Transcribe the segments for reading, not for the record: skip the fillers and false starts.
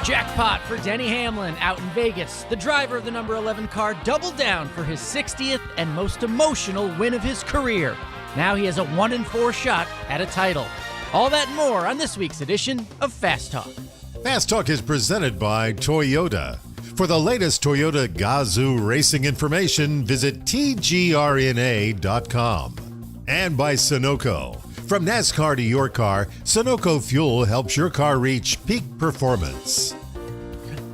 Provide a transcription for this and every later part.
Jackpot for Denny Hamlin out in Vegas. The driver of the number 11 car doubled down for his 60th and most emotional win of his career. Now he has a 1-in-4 shot at a title. All that and more on this week's edition of Fast Talk. Fast Talk is presented by Toyota. For the latest Toyota Gazoo racing information, visit tgrna.com. And by Sunoco. From NASCAR to your car, Sunoco Fuel helps your car reach peak performance.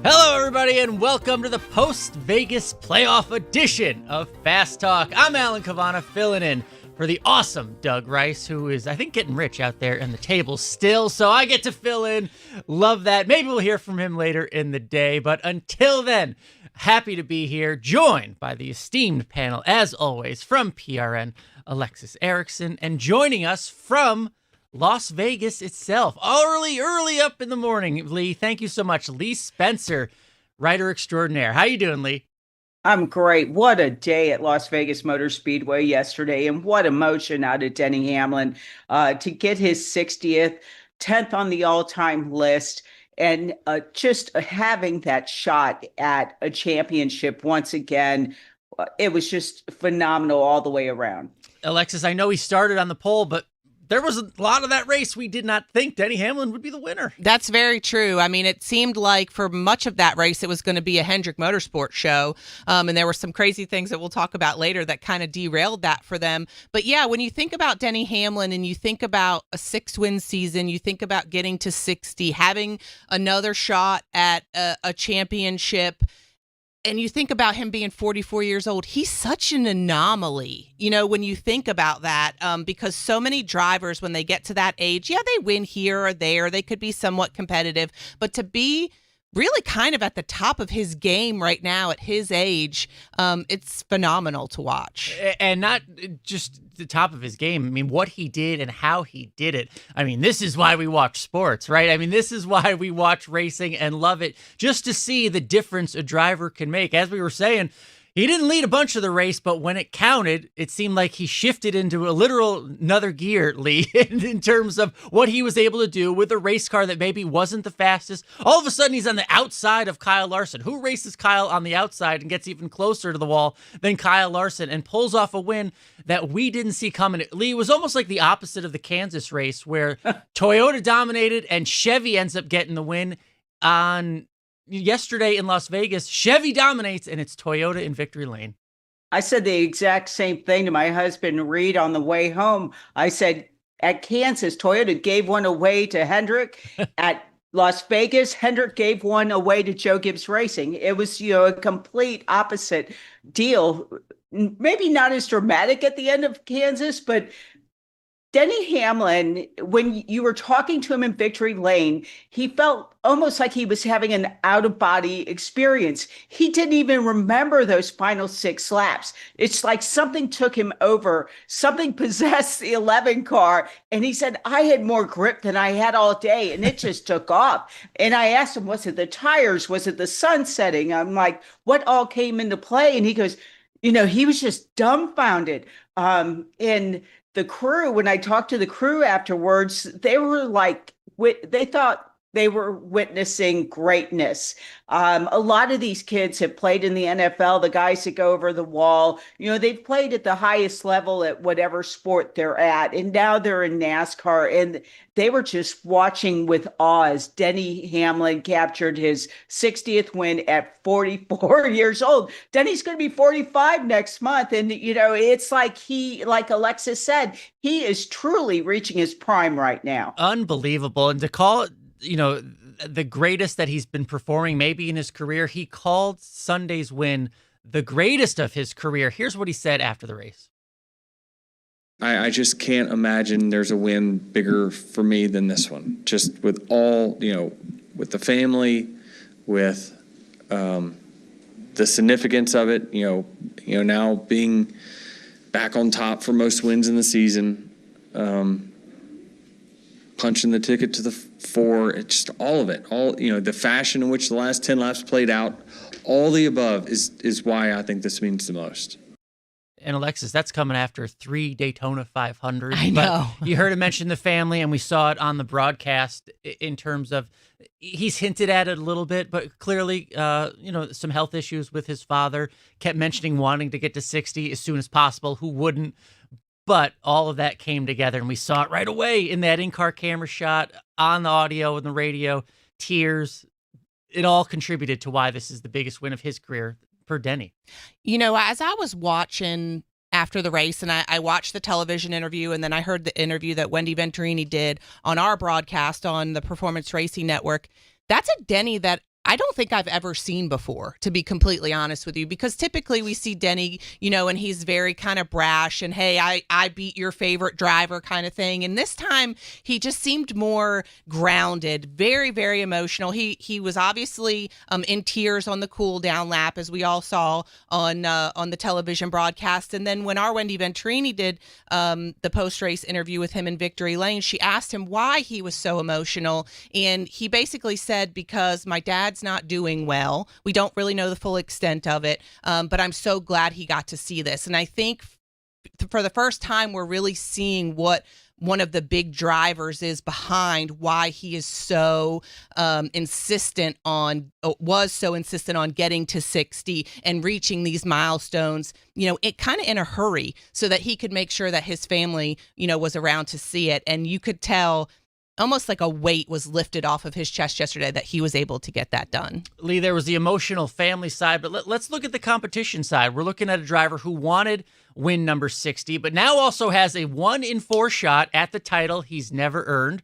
Hello, everybody, and welcome to the post-Vegas playoff edition of Fast Talk. I'm Alan Cavana, filling in for the awesome Doug Rice, who is, I think, getting rich out there in the table still, so I get to fill in. Love that. Maybe we'll hear from him later in the day, but until then, happy to be here, joined by the esteemed panel, as always, from PRN, Alexis Erickson, and joining us from Las Vegas itself, early up in the morning. Lee, thank you so much. Lee Spencer, writer extraordinaire. How you doing, Lee? I'm great. What a day at Las Vegas Motor Speedway yesterday, and what emotion out of Denny Hamlin to get his 60th, 10th on the all-time list, and just having that shot at a championship once again. It was just phenomenal all the way around. Alexis, I know he started on the pole, but there was a lot of that race we did not think Denny Hamlin would be the winner. That's very true. I mean, it seemed like for much of that race, it was going to be a Hendrick Motorsports show. And there were some crazy things that we'll talk about later that kind of derailed that for them. But yeah, when you think about Denny Hamlin and you think about a 6-win season, you think about getting to 60, having another shot at a championship, and you think about him being 44 years old, he's such an anomaly, you know, when you think about that, because so many drivers, when they get to that age, yeah, they win here or there. They could be somewhat competitive, but to be really kind of at the top of his game right now at his age, it's phenomenal to watch. And not just the top of his game. I mean, what he did and how he did it. I mean, this is why we watch sports, right? I mean, this is why we watch racing and love it, just to see the difference a driver can make. As we were saying, he didn't lead a bunch of the race, but when it counted, it seemed like he shifted into a literal another gear, Lee, in terms of what he was able to do with a race car that maybe wasn't the fastest. All of a sudden, he's on the outside of Kyle Larson. Who races Kyle on the outside and gets even closer to the wall than Kyle Larson and pulls off a win that we didn't see coming? Lee, it was almost like the opposite of the Kansas race where Toyota dominated and Chevy ends up getting the win on yesterday in Las Vegas. Chevy dominates, and it's Toyota in victory lane. I said the exact same thing to my husband, Reed, on the way home. I said, at Kansas, Toyota gave one away to Hendrick. At Las Vegas, Hendrick gave one away to Joe Gibbs Racing. It was, a complete opposite deal. Maybe not as dramatic at the end of Kansas, but Denny Hamlin, when you were talking to him in victory lane, he felt almost like he was having an out-of-body experience. He didn't even remember those final 6 laps. It's like something took him over, something possessed the 11 car, and he said, I had more grip than I had all day, and it just took off. And I asked him, was it the tires? Was it the sun setting? I'm like, what all came into play? And he goes, he was just dumbfounded. And the crew, when I talked to the crew afterwards, they were like, they thought they were witnessing greatness. A lot of these kids have played in the NFL, the guys that go over the wall. They've played at the highest level at whatever sport they're at, and now they're in NASCAR, and they were just watching with awe as Denny Hamlin captured his 60th win at 44 years old. Denny's going to be 45 next month, and, it's like Alexis said, he is truly reaching his prime right now. Unbelievable. And to call it, the greatest that he's been performing maybe in his career, he called Sunday's win the greatest of his career. Here's what he said after the race. I just can't imagine there's a win bigger for me than this one. Just with all, with the family, with the significance of it, now being back on top for most wins in the season, punching the ticket to the 4, it's just all of it, the fashion in which the last 10 laps played out, all the above is why I think this means the most. And Alexis, that's coming after 3 Daytona 500. I know. But you heard him mention the family, and we saw it on the broadcast in terms of he's hinted at it a little bit, but clearly, some health issues with his father. Kept mentioning wanting to get to 60 as soon as possible. Who wouldn't? But all of that came together, and we saw it right away in that in-car camera shot, on the audio and the radio, tears. It all contributed to why this is the biggest win of his career for Denny. As I was watching after the race, and I watched the television interview, and then I heard the interview that Wendy Venturini did on our broadcast on the Performance Racing Network, that's a Denny that I don't think I've ever seen before, to be completely honest with you, because typically we see Denny, and he's very kind of brash and, hey, I beat your favorite driver kind of thing. And this time he just seemed more grounded, very, very emotional. He was obviously in tears on the cool down lap, as we all saw on the television broadcast. And then when our Wendy Venturini did the post-race interview with him in Victory Lane, she asked him why he was so emotional. And he basically said, because my dad's not doing well. We don't really know the full extent of it, but I'm so glad he got to see this. And I think for the first time, we're really seeing what one of the big drivers is behind why he is so insistent on getting to 60 and reaching these milestones, it kind of in a hurry so that he could make sure that his family, was around to see it. And you could tell almost like a weight was lifted off of his chest yesterday that he was able to get that done. Lee, there was the emotional family side, but let's look at the competition side. We're looking at a driver who wanted win number 60, but now also has a 1 in 4 shot at the title he's never earned.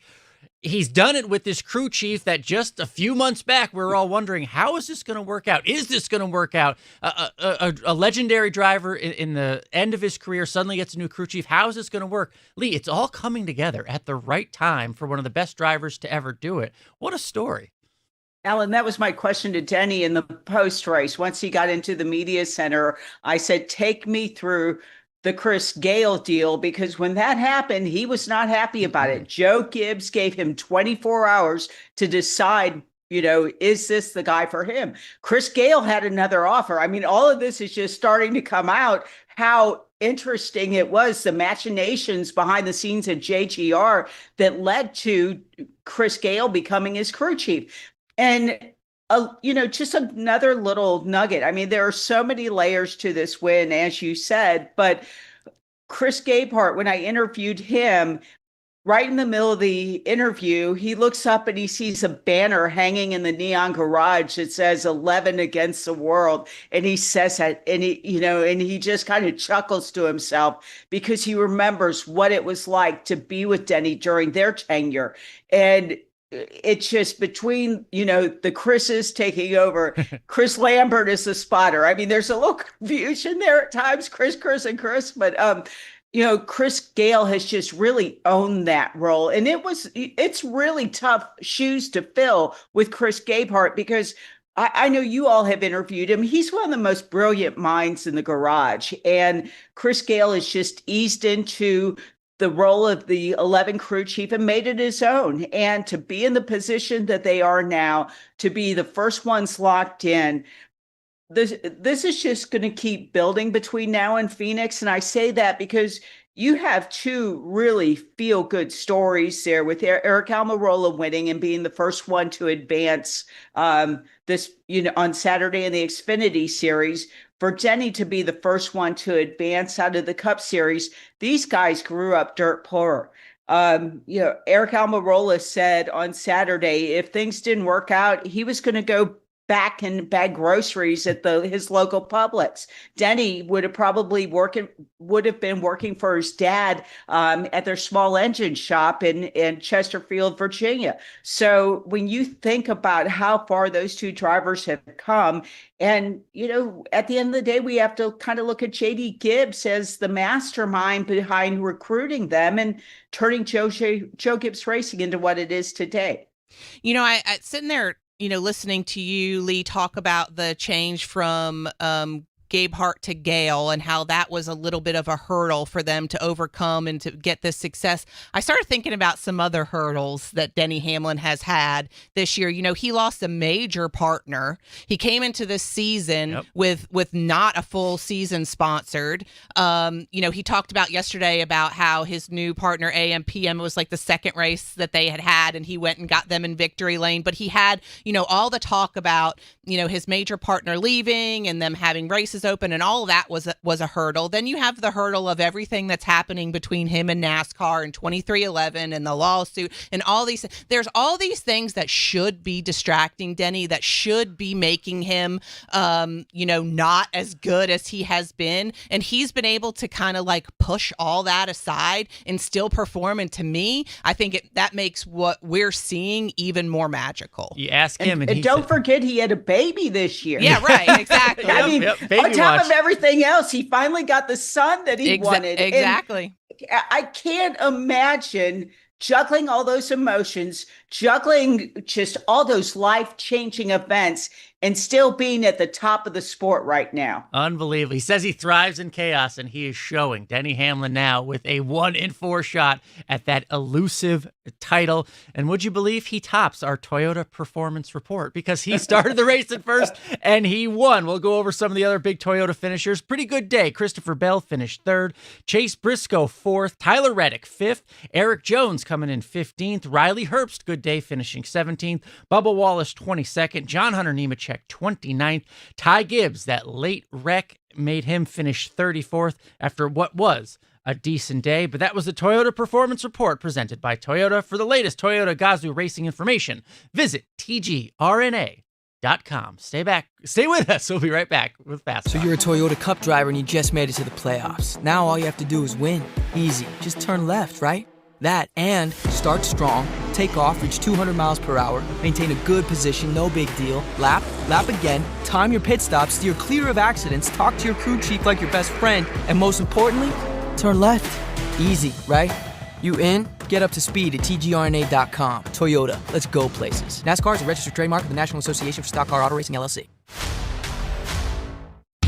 He's done it with this crew chief that just a few months back, we were all wondering, how is this going to work out? Is this going to work out? A legendary driver in the end of his career suddenly gets a new crew chief. How is this going to work? Lee, it's all coming together at the right time for one of the best drivers to ever do it. What a story. Alan, that was my question to Denny in the post race. Once he got into the media center, I said, take me through the Chris Gale deal, because when that happened, he was not happy about it. Joe Gibbs gave him 24 hours to decide, is this the guy for him? Chris Gale had another offer. I mean, all of this is just starting to come out, how interesting it was, the machinations behind the scenes at JGR that led to Chris Gale becoming his crew chief. And just another little nugget. I mean, there are so many layers to this win, as you said, but Chris Gabehart, when I interviewed him, right in the middle of the interview, he looks up and he sees a banner hanging in the neon garage that says 11 against the world. And he says that, and he just kind of chuckles to himself because he remembers what it was like to be with Denny during their tenure. And it's just between, the Chris's taking over. Chris Lambert is the spotter. I mean, there's a little confusion there at times, Chris, and Chris, but, Chris Gale has just really owned that role. And it's really tough shoes to fill with Chris Gabehart, because I know you all have interviewed him. He's one of the most brilliant minds in the garage. And Chris Gale has just eased into the role of the 11 crew chief and made it his own. And to be in the position that they are now, to be the first ones locked in, this is just going to keep building between now and Phoenix. And I say that because you have 2 really feel-good stories there, with Eric Almirola winning and being the first one to advance this, on Saturday in the Xfinity Series. For Denny to be the first one to advance out of the Cup Series, these guys grew up dirt poor. Eric Almirola said on Saturday, if things didn't work out, he was going to go back and bag groceries at his local Publix. Denny would have been working for his dad at their small engine shop in Chesterfield, Virginia. So when you think about how far those 2 drivers have come, and at the end of the day, we have to kind of look at JD Gibbs as the mastermind behind recruiting them and turning Joe Gibbs Racing into what it is today. I sitting there listening to you, Lee, talk about the change from Gabe Hart to Gale and how that was a little bit of a hurdle for them to overcome and to get this success, I started thinking about some other hurdles that Denny Hamlin has had this year. You know, he lost a major partner. He came into this season with not a full season sponsored. You know, he talked about yesterday about how his new partner AMPM was like the second race that they had, and he went and got them in victory lane. But he had, you know, all the talk about, you know, his major partner leaving and them having races open, and all of that was a hurdle. Then you have the hurdle of everything that's happening between him and NASCAR and 2311 and the lawsuit and all these. There's all these things that should be distracting Denny, that should be making him, you know, not as good as he has been. And he's been able to kind of like push all that aside and still perform. And to me, I think that makes what we're seeing even more magical. You ask him, and don't forget he had a baby this year. Yeah, right. Exactly. I mean, on top of everything else, he finally got the son that he wanted. Exactly. And I can't imagine juggling all those emotions, juggling just all those life-changing events, and still being at the top of the sport right now. Unbelievable. He says he thrives in chaos, and he is showing. Denny Hamlin now with a 1-in-4 shot at that elusive title. And would you believe he tops our Toyota Performance Report, because he started the race at first and he won. We'll go over some of the other big Toyota finishers. Pretty good day. Christopher Bell finished 3rd. Chase Briscoe 4th. Tyler Reddick 5th. Eric Jones coming in 15th. Riley Herbst, good day, finishing 17th. Bubba Wallace 22nd. John Hunter Nemechek 29th. Ty Gibbs, that late wreck made him finish 34th after what was a decent day. But that was the Toyota Performance Report presented by Toyota. For the latest Toyota Gazoo racing information, visit tgrna.com. Stay with us. We'll be right back with Fast So Talk. you're a Toyota Cup driver and you just made it to the playoffs. Now all you have to do is win. Easy. Just turn left, right? That, and start strong, take off, reach 200 miles per hour, maintain a good position, no big deal, lap again, time your pit stops, steer clear of accidents, talk to your crew chief like your best friend, and most importantly, turn left. Easy, right? You in? Get up to speed at tgrna.com. Toyota, let's go places. NASCAR is a registered trademark of the National Association for Stock Car Auto Racing, LLC.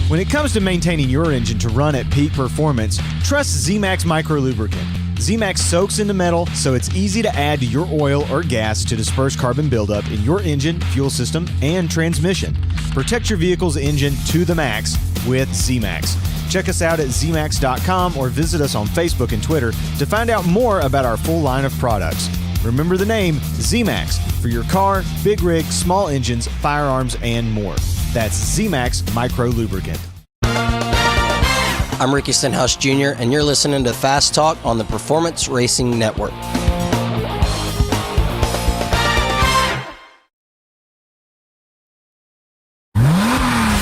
When it comes to maintaining your engine to run at peak performance, trust Z-Max Micro Lubricant. Z-Max soaks into metal, so it's easy to add to your oil or gas to disperse carbon buildup in your engine, fuel system, and transmission. Protect your vehicle's engine to the max with Z-Max. Check us out at zmax.com or visit us on Facebook and Twitter to find out more about our full line of products. Remember the name Z-Max for your car, big rig, small engines, firearms, and more. That's Z-Max Micro Lubricant. I'm Ricky Stenhouse Jr., and you're listening to Fast Talk on the Performance Racing Network.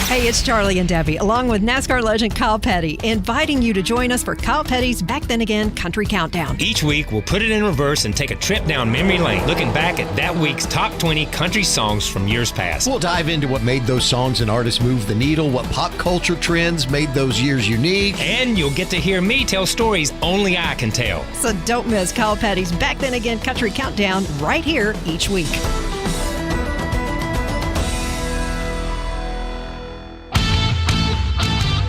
Hey, it's Charlie and Debbie, along with NASCAR legend Kyle Petty, inviting you to join us for Kyle Petty's Back Then Again Country Countdown. Each week, we'll put it in reverse and take a trip down memory lane, looking back at that week's top 20 country songs from years past. We'll dive into what made those songs and artists move the needle, what pop culture trends made those years unique. And you'll get to hear me tell stories only I can tell. So don't miss Kyle Petty's Back Then Again Country Countdown right here each week.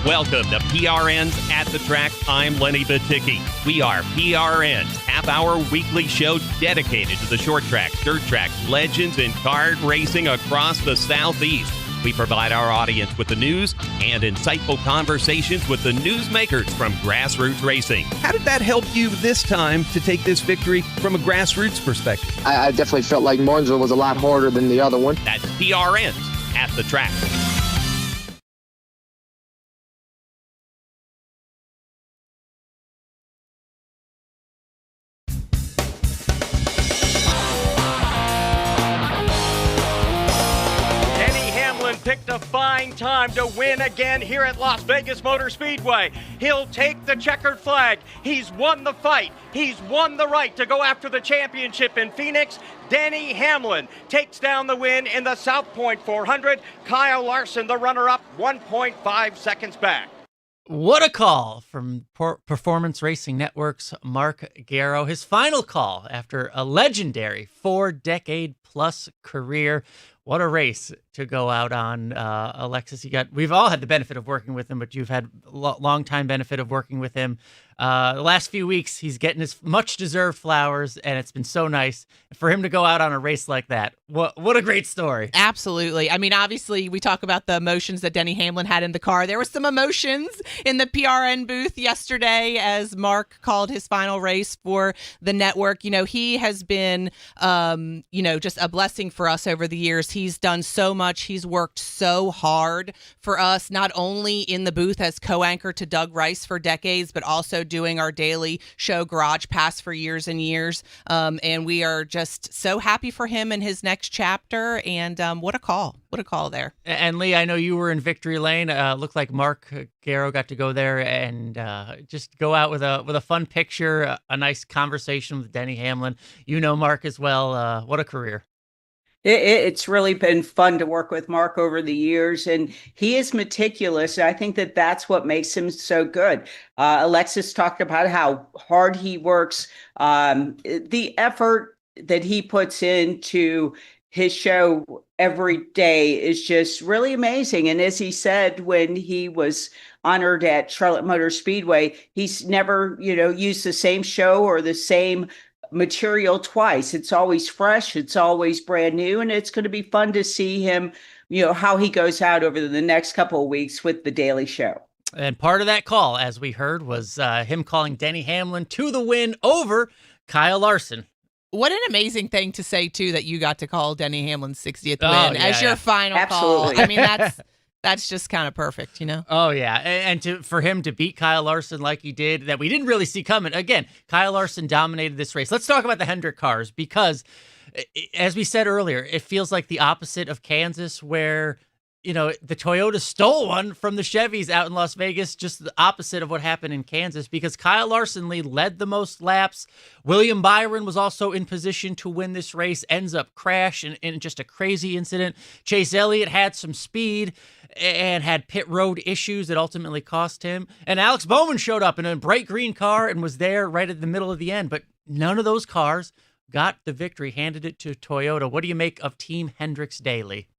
Welcome to PRN's At the Track. I'm Lenny Baticki. We are PRN's half-hour weekly show dedicated to the short track, dirt track, legends, and kart racing across the Southeast. We provide our audience with the news and insightful conversations with the newsmakers from grassroots racing. How did that help you this time to take this victory from a grassroots perspective? I definitely felt like Martinsville was a lot harder than the other one. That's PRN's At the Track. Picked a fine time to win again here at Las Vegas Motor Speedway. He'll take the checkered flag. He's won the fight. He's won the right to go after the championship in Phoenix. Denny Hamlin takes down the win in the South Point 400. Kyle Larson, the runner-up, 1.5 seconds back. What a call from Performance Racing Network's Mark Garrow. His final call after a legendary 4-decade-plus career. What a race to go out on, Alexis. We've all had the benefit of working with him, but you've had long time benefit of working with him. The last few weeks, he's getting his much deserved flowers, and it's been so nice for him to go out on a race like that. What a great story. Absolutely. I mean, obviously, we talk about the emotions that Denny Hamlin had in the car. There were some emotions in the PRN booth yesterday as Mark called his final race for the network. He has been, just a blessing for us over the years. He's done so much. He's worked so hard for us, not only in the booth as co-anchor to Doug Rice for decades, but also doing our daily show Garage Pass for years and years. And we are just so happy for him in his next chapter. And what a call. What a call there. And Lee, I know you were in Victory Lane. Looked like Mark Garrow got to go there and just go out with a fun picture, a nice conversation with Denny Hamlin. Mark as well. What a career. It's really been fun to work with Mark over the years, and he is meticulous. I think that that's what makes him so good. Alexis talked about how hard he works, the effort that he puts into his show every day is just really amazing. And as he said, when he was honored at Charlotte Motor Speedway, he's never, used the same show or the same material twice. It's always fresh. It's always brand new. And it's going to be fun to see him, how he goes out over the next couple of weeks with The Daily Show. And part of that call, as we heard, was him calling Denny Hamlin to the win over Kyle Larson. What an amazing thing to say, too, that you got to call Denny Hamlin's 60th win as your final Absolutely. call. I mean, that's just kind of perfect, Oh, yeah. And for him to beat Kyle Larson like he did, that we didn't really see coming. Again, Kyle Larson dominated this race. Let's talk about the Hendrick cars because, as we said earlier, it feels like the opposite of Kansas where, the Toyota stole one from the Chevys out in Las Vegas, just the opposite of what happened in Kansas because Kyle Larson led the most laps. William Byron was also in position to win this race, ends up crash in just a crazy incident. Chase Elliott had some speed and had pit road issues that ultimately cost him. And Alex Bowman showed up in a bright green car and was there right at the middle of the end. But none of those cars got the victory, handed it to Toyota. What do you make of Team Hendricks Daily?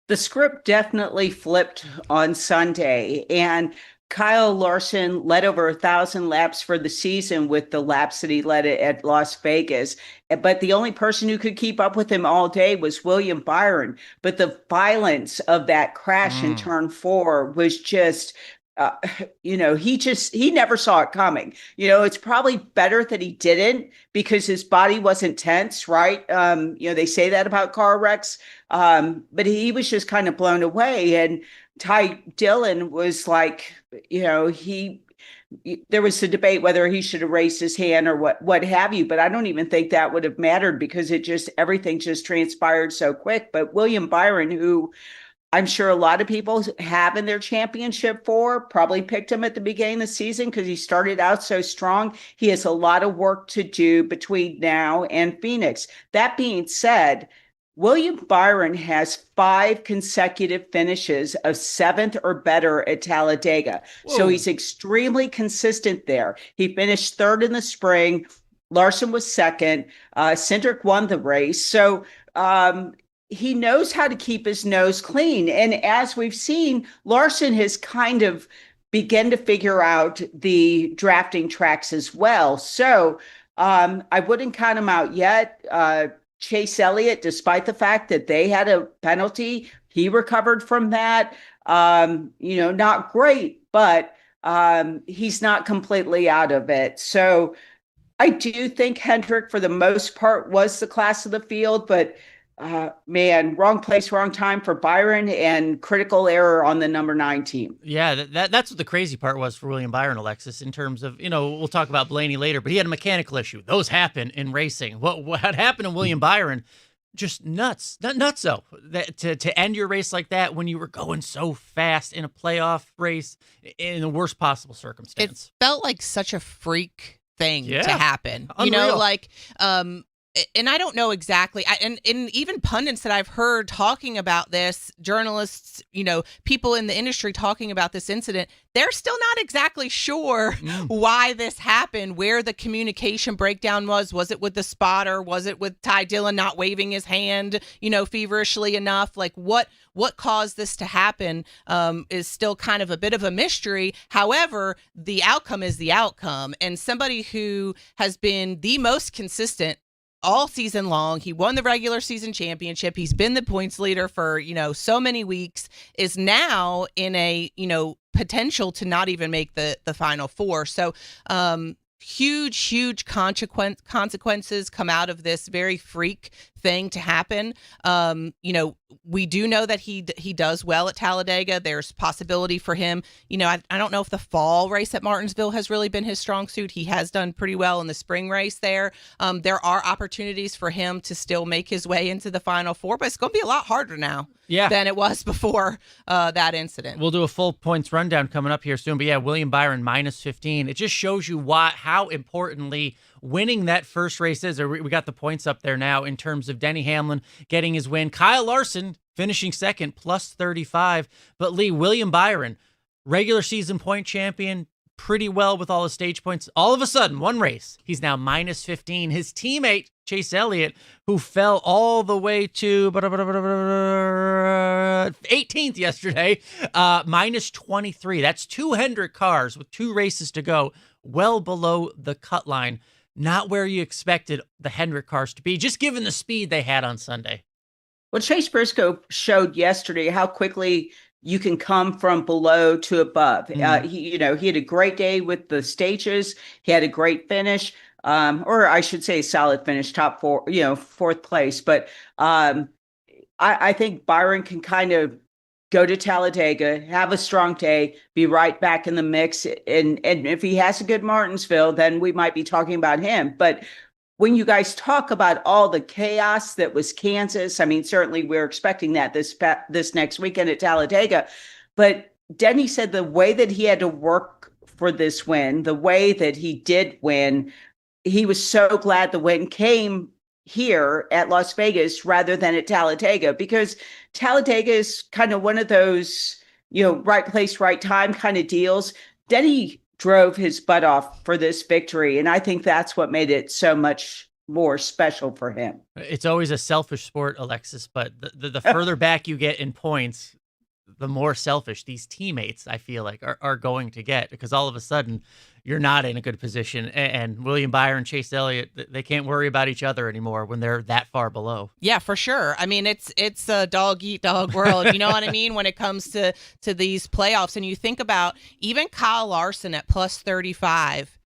The script definitely flipped on Sunday, and Kyle Larson led over 1,000 laps for the season with the laps that he led at Las Vegas. But the only person who could keep up with him all day was William Byron. But the violence of that crash in turn 4 was just, he never saw it coming. It's probably better that he didn't because his body wasn't tense, right? They say that about car wrecks, but he was just kind of blown away. And Ty Dillon was like, there was a debate whether he should have raised his hand or what have you, but I don't even think that would have mattered because everything just transpired so quick. But William Byron, who I'm sure a lot of people have in their championship probably picked him at the beginning of the season because he started out so strong. He has a lot of work to do between now and Phoenix. That being said, William Byron has 5 consecutive finishes of 7th or better at Talladega. Whoa. So he's extremely consistent there. He finished 3rd in the spring. Larson was 2nd. Cindric won the race. So, he knows how to keep his nose clean. And as we've seen, Larson has kind of begun to figure out the drafting tracks as well. So I wouldn't count him out yet. Chase Elliott, despite the fact that they had a penalty, he recovered from that. Not great, but he's not completely out of it. So I do think Hendrick, for the most part, was the class of the field, but wrong place, wrong time for Byron and critical error on the number 9 team. Yeah, that's what the crazy part was for William Byron, Alexis, in terms of, we'll talk about Blaney later, but he had a mechanical issue. Those happen in racing. What had happened to William Byron, just nuts. Nutso. To end your race like that when you were going so fast in a playoff race in the worst possible circumstance. It felt like such a freak thing to happen. Unreal. and I don't know exactly, and even pundits that I've heard talking about this, journalists, people in the industry talking about this incident, they're still not exactly sure why this happened, where the communication breakdown was. Was it with the spotter? Was it with Ty Dillon not waving his hand, feverishly enough? Like what caused this to happen is still kind of a bit of a mystery. However, the outcome is the outcome. And somebody who has been the most consistent all season long, he won the regular season championship, he's been the points leader for, so many weeks, is now in a, potential to not even make the Final Four. So huge consequences come out of this very freak thing to happen. We do know that he does well at Talladega. There's possibility for him. I don't know if the fall race at Martinsville has really been his strong suit. He has done pretty well in the spring race there. There are opportunities for him to still make his way into the Final Four, but it's going to be a lot harder now than it was before that incident. We'll do a full points rundown coming up here soon. But William Byron -15. It just shows you how importantly winning that first race is. We got the points up there now in terms of Denny Hamlin getting his win. Kyle Larson finishing second, +35. But Lee, William Byron, regular season point champion, pretty well with all his stage points. All of a sudden, one race, he's now -15. His teammate, Chase Elliott, who fell all the way to 18th yesterday, -23. That's 2 Hendrick cars with 2 races to go, well below the cut line. Not where you expected the Hendrick cars to be, just given the speed they had on Sunday. Well, Chase Briscoe showed yesterday how quickly you can come from below to above. He had a great day with the stages. He had a great finish, or I should say, solid finish, top 4, 4th place. But I think Byron can kind of go to Talladega, have a strong day, be right back in the mix. And if he has a good Martinsville, then we might be talking about him. But when you guys talk about all the chaos that was Kansas, I mean, certainly we're expecting that this next weekend at Talladega. But Denny said the way that he had to work for this win, the way that he did win, he was so glad the win came here at Las Vegas rather than at Talladega, because Talladega is kind of one of those, right place, right time kind of deals. Denny drove his butt off for this victory, and I think that's what made it so much more special for him. It's always a selfish sport, Alexis, but the further back you get in points, the more selfish these teammates, I feel like, are going to get, because all of a sudden you're not in a good position. And William Byron, Chase Elliott, they can't worry about each other anymore when they're that far below. Yeah, for sure. I mean, it's a dog-eat-dog world. You know what I mean? When it comes to these playoffs, and you think about even Kyle Larson at +35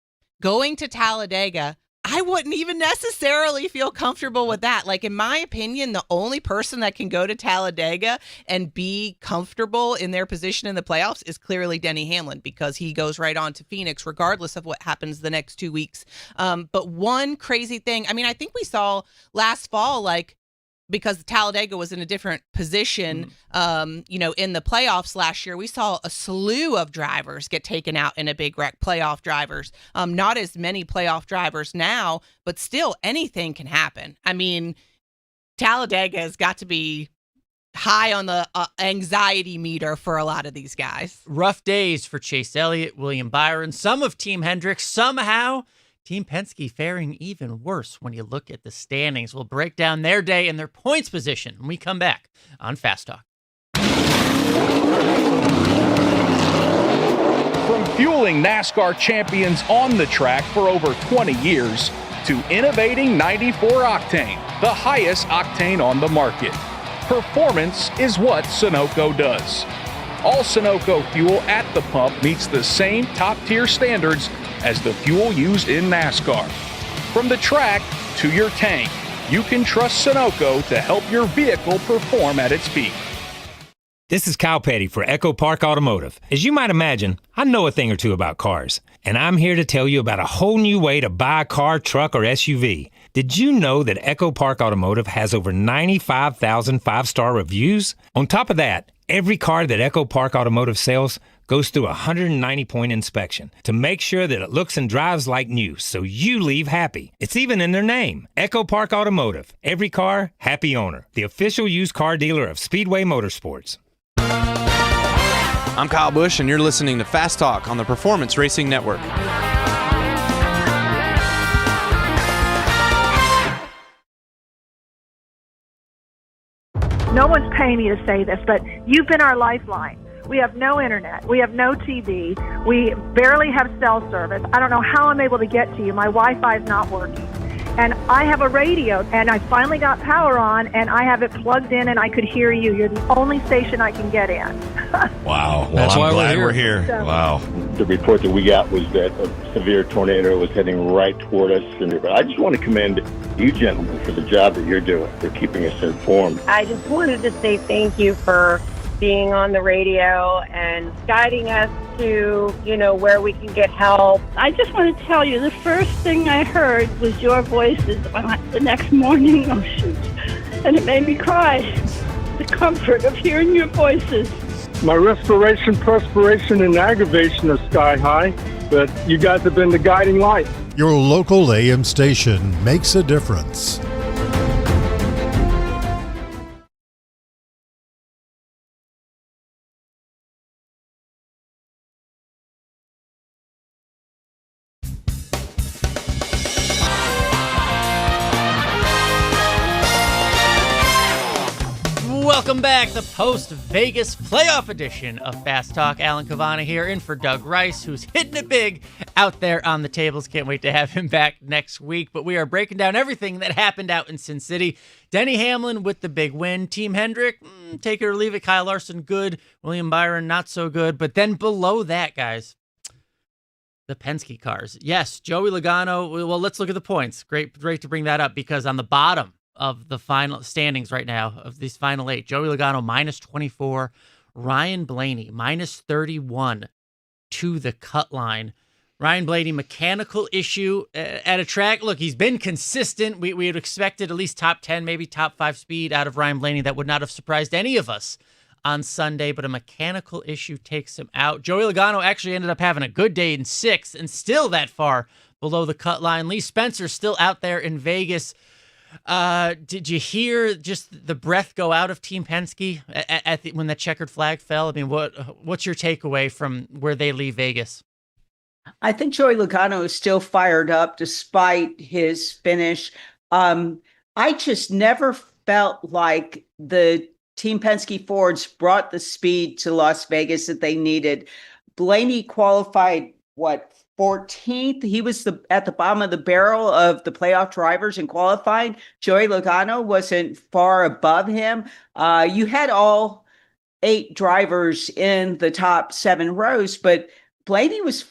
going to Talladega, I wouldn't even necessarily feel comfortable with that. Like, in my opinion, the only person that can go to Talladega and be comfortable in their position in the playoffs is clearly Denny Hamlin, because he goes right on to Phoenix, regardless of what happens the next 2 weeks. But one crazy thing, I mean, I think we saw last fall, because Talladega was in a different position, in the playoffs last year, we saw a slew of drivers get taken out in a big wreck, playoff drivers. Not as many playoff drivers now, but still anything can happen. I mean, Talladega has got to be high on the anxiety meter for a lot of these guys. Rough days for Chase Elliott, William Byron, some of Team Hendrick, somehow Team Penske faring even worse when you look at the standings. We'll break down their day and their points position when we come back on Fast Talk. From fueling NASCAR champions on the track for over 20 years to innovating 94 Octane, the highest octane on the market, performance is what Sunoco does. All Sunoco fuel at the pump meets the same top-tier standards as the fuel used in NASCAR. From the track to your tank, you can trust Sunoco to help your vehicle perform at its peak. This is Kyle Petty for Echo Park Automotive. As you might imagine, I know a thing or two about cars, and I'm here to tell you about a whole new way to buy a car, truck, or SUV. Did you know that Echo Park Automotive has over 95,000 five-star reviews? On top of that, every car that Echo Park Automotive sells goes through a 190-point inspection to make sure that it looks and drives like new, so you leave happy. It's even in their name. Echo Park Automotive. Every car, happy owner. The official used car dealer of Speedway Motorsports. I'm Kyle Busch, and you're listening to Fast Talk on the Performance Racing Network. No one's paying me to say this, but you've been our lifeline. We have no internet. We have no TV. We barely have cell service. I don't know how I'm able to get to you. My Wi-Fi is not working. And I have a radio, and I finally got power on, and I have it plugged in, and I could hear you. You're the only station I can get in. Wow. Well, That's I'm why glad we're we're here. here. So- Wow. The report that we got was that a severe tornado was heading right toward us. But I just want to commend you gentlemen for the job that you're doing, for keeping us informed. I just wanted to say thank you for being on the radio and guiding us to, where we can get help. I just want to tell you, the first thing I heard was your voices the next morning. Oh, shoot. And it made me cry. The comfort of hearing your voices. My respiration, perspiration, and aggravation are sky high, but you guys have been the guiding light. Your local AM station makes a difference. Welcome back, the post-Vegas playoff edition of Fast Talk. Alan Cavana here, in for Doug Rice, who's hitting it big out there on the tables. Can't wait to have him back next week. But we are breaking down everything that happened out in Sin City. Denny Hamlin with the big win. Team Hendrick, take it or leave it. Kyle Larson, good. William Byron, not so good. But then below that, guys, the Penske cars. Yes, Joey Logano. Well, let's look at the points. Great to bring that up, because on the bottom of the final standings right now, of these final 8, Joey Logano minus 24, Ryan Blaney minus 31 to the cut line. Ryan Blaney, mechanical issue at a track. Look, he's been consistent. We had expected at least top 10, maybe top 5 speed out of Ryan Blaney. That would not have surprised any of us on Sunday, but a mechanical issue takes him out. Joey Logano actually ended up having a good day in 6th and still that far below the cut line. Lee Spencer still out there in Vegas. Did you hear just the breath go out of Team Penske when that checkered flag fell? I mean, what's your takeaway from where they leave Vegas? I think Joey Logano is still fired up despite his finish. I just never felt like the Team Penske Fords brought the speed to Las Vegas that they needed. Blaney qualified, 14th. He was at the bottom of the barrel of the playoff drivers in qualifying. Joey Logano wasn't far above him. You had all 8 drivers in the top 7 rows, but Blaney was,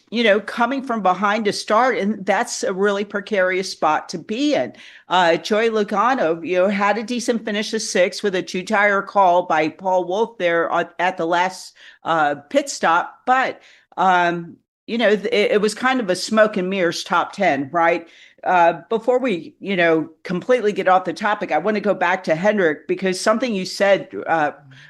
coming from behind to start, and that's a really precarious spot to be in. Joey Logano, had a decent finish of 6th with a 2-tire call by Paul Wolfe there at the last pit stop, but it was kind of a smoke and mirrors top 10, right? Before we, completely get off the topic, I want to go back to Hendrick, because something you said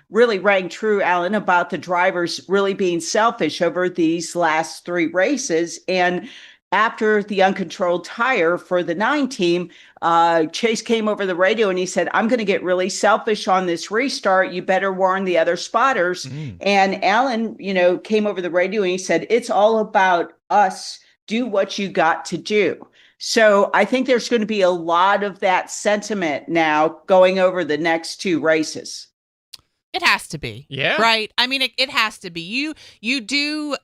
really rang true, Alan, about the drivers really being selfish over these last 3 races. And after the uncontrolled tire for the 9 team, Chase came over the radio and he said, I'm going to get really selfish on this restart. You better warn the other spotters. And Alan, came over the radio and he said, it's all about us. Do what you got to do. So I think there's going to be a lot of that sentiment now going over the next 2 races. It has to be. Yeah. Right. I mean, it has to be. You do,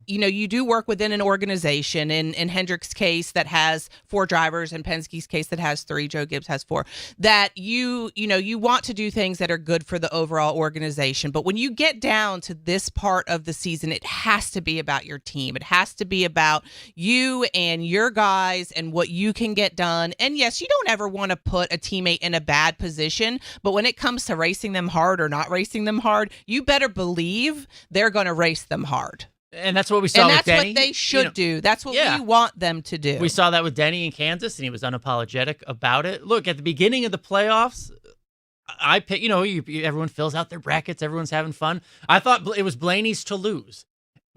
you do work within an organization. In Hendrick's case, that has 4 drivers, and Penske's case that has 3. Joe Gibbs has 4. That you want to do things that are good for the overall organization. But when you get down to this part of the season, it has to be about your team. It has to be about you and your guys and what you can get done. And yes, you don't ever want to put a teammate in a bad position. But when it comes to racing them hard or not racing them hard, you better believe they're going to race them hard. And that's what we saw with Denny. And that's what they should do. That's what we want them to do. We saw that with Denny in Kansas, and he was unapologetic about it. Look, at the beginning of the playoffs, I pick, everyone fills out their brackets, everyone's having fun. I thought it was Blaney's to lose.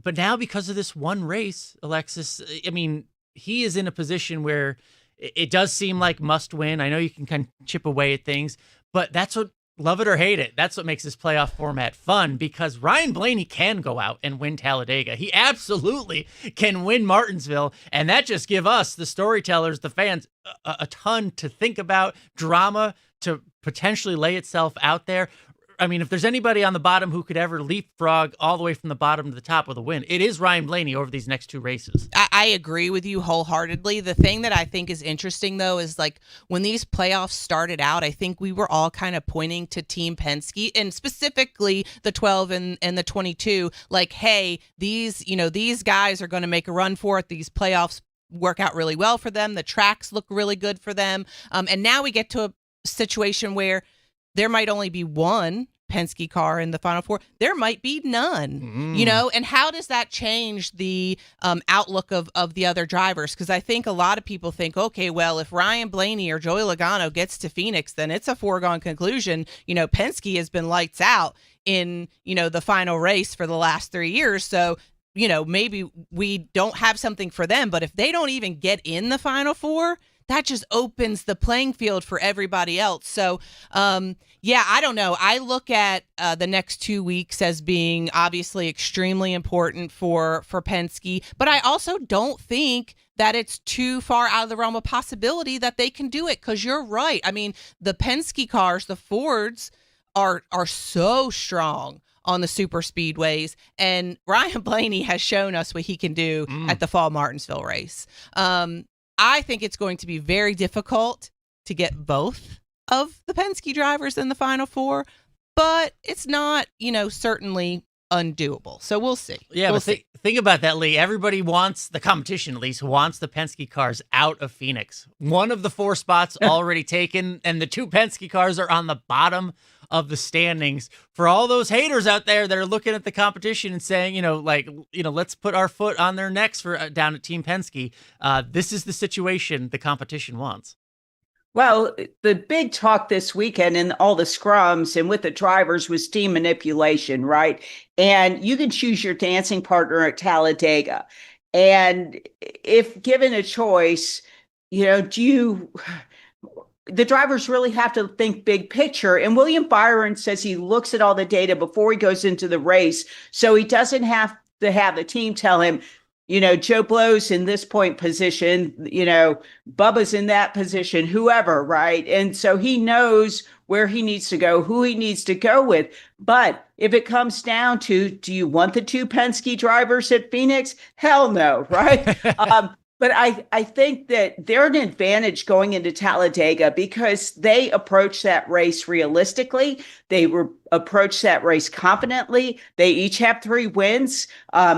But now because of this one race, Alexis, I mean, he is in a position where it does seem like must win. I know you can kind of chip away at things, but that's what, love it or hate it, that's what makes this playoff format fun, because Ryan Blaney can go out and win Talladega. He absolutely can win Martinsville, and that just give us, the storytellers, the fans, a ton to think about, drama to potentially lay itself out there. I mean, if there's anybody on the bottom who could ever leapfrog all the way from the bottom to the top with a win, it is Ryan Blaney over these next two races. I agree with you wholeheartedly. The thing that I think is interesting, though, is like when these playoffs started out, I think we were all kind of pointing to Team Penske, and specifically the 12 and the 22, like, hey, these guys are going to make a run for it. These playoffs work out really well for them. The tracks look really good for them. And now we get to a situation where there might only be one Penske car in the Final Four. There might be none, and how does that change the outlook of the other drivers? Because I think a lot of people think, okay, well, if Ryan Blaney or Joey Logano gets to Phoenix, then it's a foregone conclusion. Penske has been lights out in, the final race for the last 3 years. So, maybe we don't have something for them, but if they don't even get in the Final Four, that just opens the playing field for everybody else. So, I don't know. I look at the next 2 weeks as being obviously extremely important for Penske, but I also don't think that it's too far out of the realm of possibility that they can do it, because you're right. I mean, the Penske cars, the Fords, are so strong on the super speedways, and Ryan Blaney has shown us what he can do at the Fall Martinsville race. I think it's going to be very difficult to get both of the Penske drivers in the Final Four, but it's not, certainly undoable. So we'll see. Yeah, but think about that, Lee. Everybody wants, the competition at least, wants the Penske cars out of Phoenix. One of the 4 spots already taken, and the 2 Penske cars are on the bottom of the standings. For all those haters out there that are looking at the competition and saying, let's put our foot on their necks for down at Team Penske. This is the situation the competition wants. Well, the big talk this weekend in all the scrums and with the drivers was team manipulation, right? And you can choose your dancing partner at Talladega. And if given a choice, the drivers really have to think big picture. And William Byron says he looks at all the data before he goes into the race, so he doesn't have to have the team tell him, Joe Blow's in this point position, Bubba's in that position, whoever, right? And so he knows where he needs to go, who he needs to go with. But if it comes down to, do you want the 2 Penske drivers at Phoenix? Hell no, right? But I think that they're an advantage going into Talladega because they approach that race realistically. They approach that race confidently. They each have 3 wins.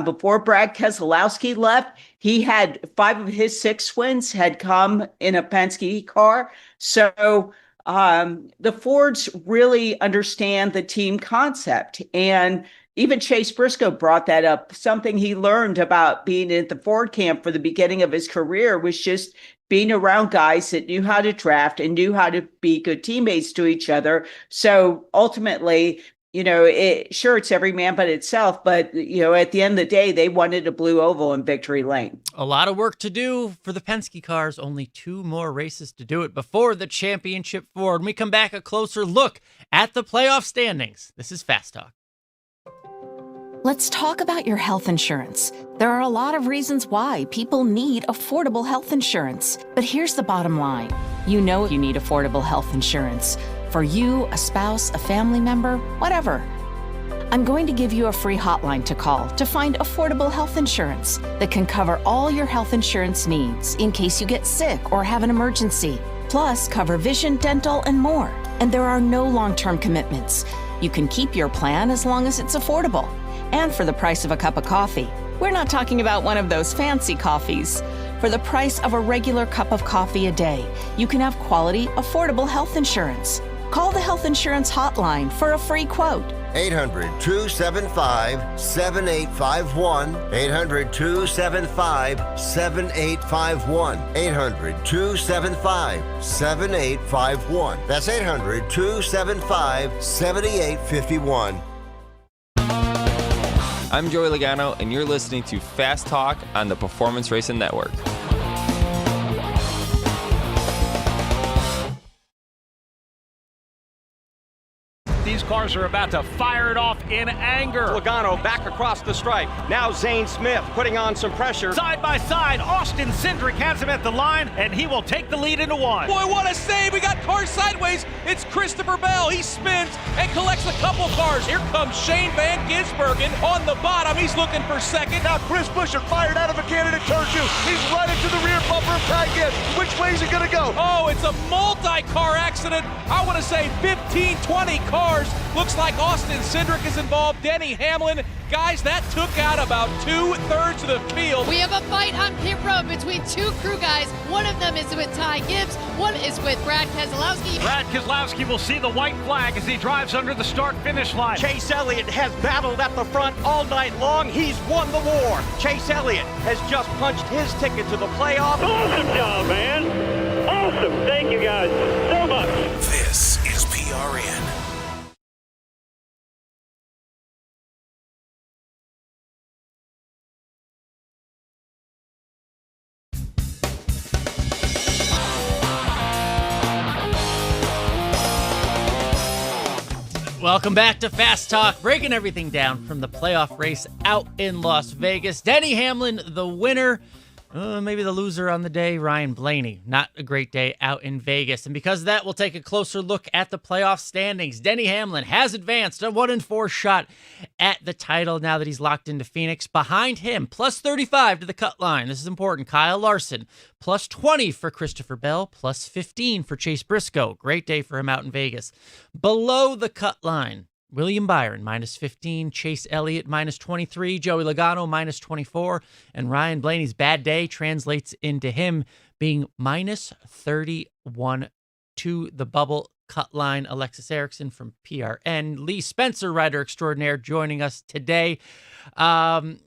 Before Brad Keselowski left, he had 5 of his 6 wins had come in a Penske car. So the Fords really understand the team concept. And even Chase Briscoe brought that up. Something he learned about being at the Ford camp for the beginning of his career was just being around guys that knew how to draft and knew how to be good teammates to each other. So ultimately, it's every man but itself. But, at the end of the day, they wanted a blue oval in victory lane. A lot of work to do for the Penske cars. Only 2 more races to do it before the championship Ford. When we come back, a closer look at the playoff standings. This is Fast Talk. Let's talk about your health insurance. There are a lot of reasons why people need affordable health insurance. But here's the bottom line. You know you need affordable health insurance. For you, a spouse, a family member, whatever. I'm going to give you a free hotline to call to find affordable health insurance that can cover all your health insurance needs in case you get sick or have an emergency. Plus, cover vision, dental, and more. And there are no long-term commitments. You can keep your plan as long as it's affordable. And for the price of a cup of coffee. We're not talking about one of those fancy coffees. For the price of a regular cup of coffee a day, you can have quality, affordable health insurance. Call the Health Insurance Hotline for a free quote. 800-275-7851. 800-275-7851. 800-275-7851. That's 800-275-7851. I'm Joey Logano, and you're listening to Fast Talk on the Performance Racing Network. These cars are about to fire it off in anger. Logano back across the stripe. Now Zane Smith putting on some pressure. Side by side, Austin Cindric has him at the line, and he will take the lead into one. Boy, what a save. We got cars sideways. It's Christopher Bell. He spins and collects a couple cars. Here comes Shane Van Gisbergen on the bottom. He's looking for second. Now Chris Buescher fired out of a cannon at turn 2. He's right into the rear bumper of Ty Gibbs. Which way is he going to go? Oh, it's a multi-car accident. I want to say 15, 20 cars. Looks like Austin Cindric is involved. Denny Hamlin. Guys, that took out about 2/3 of the field. We have a fight on pit road between two crew guys. One of them is with Ty Gibbs. One is with Brad Keselowski. Brad Keselowski will see the white flag as he drives under the start-finish line. Chase Elliott has battled at the front all night long. He's won the war. Chase Elliott has just punched his ticket to the playoff. Awesome job, man. Awesome. Thank you guys so much. This is PRN. Welcome back to Fast Talk, breaking everything down from the playoff race out in Las Vegas. Denny Hamlin, the winner. Maybe the loser on the day, Ryan Blaney. Not a great day out in Vegas. And because of that, we'll take a closer look at the playoff standings. Denny Hamlin has advanced a 1-4 shot at the title now that he's locked into Phoenix. Behind him, plus 35 to the cut line. This is important. Kyle Larson, plus 20 for Christopher Bell, plus 15 for Chase Briscoe. Great day for him out in Vegas. Below the cut line, William Byron, minus 15, Chase Elliott, minus 23, Joey Logano, minus 24, and Ryan Blaney's bad day translates into him being minus 31 to the bubble cut line. Alexis Erickson from PRN, Lee Spencer, writer extraordinaire, joining us today. Let's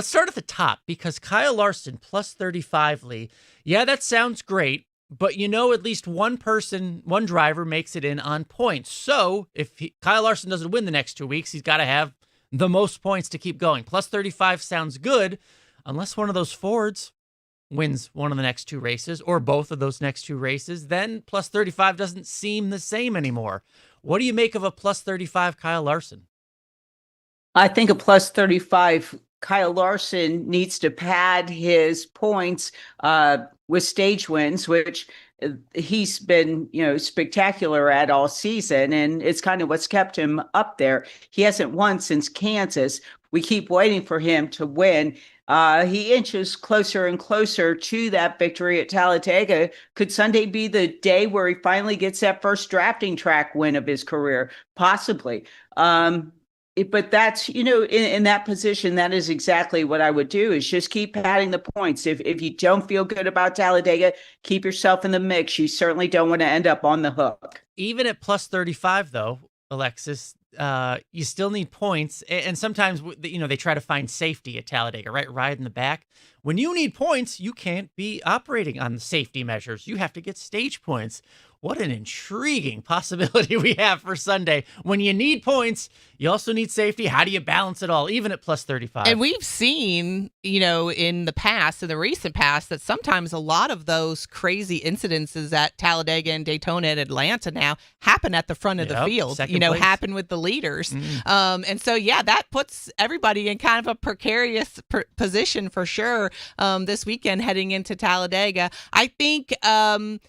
start at the top because Kyle Larson, plus 35, Lee. Yeah, that sounds great. But at least one driver makes it in on points. So if Kyle Larson doesn't win the next 2 weeks, he's got to have the most points to keep going. Plus 35 sounds good, unless one of those Fords wins one of the next 2 races or both of those next 2 races, then plus 35 doesn't seem the same anymore. What do you make of a plus 35 Kyle Larson? I think a plus 35 Kyle Larson needs to pad his points with stage wins, which he's been, spectacular at all season. And it's kind of what's kept him up there. He hasn't won since Kansas. We keep waiting for him to win. He inches closer and closer to that victory at Talladega. Could Sunday be the day where he finally gets that first drafting track win of his career? Possibly. But that's, in that position, that is exactly what I would do, is just keep padding the points. If you don't feel good about Talladega, keep yourself in the mix. You certainly don't want to end up on the hook. Even at plus 35, though, Alexis, you still need points. And sometimes, they try to find safety at Talladega, right? Ride in the back. When you need points, you can't be operating on the safety measures. You have to get stage points. What an intriguing possibility we have for Sunday. When you need points, you also need safety. How do you balance it all, even at plus 35? And we've seen, in the recent past, that sometimes a lot of those crazy incidences at Talladega and Daytona and Atlanta now happen at the front of the field, happen with the leaders. Mm-hmm. And so, that puts everybody in kind of a precarious position for sure this weekend heading into Talladega. I think the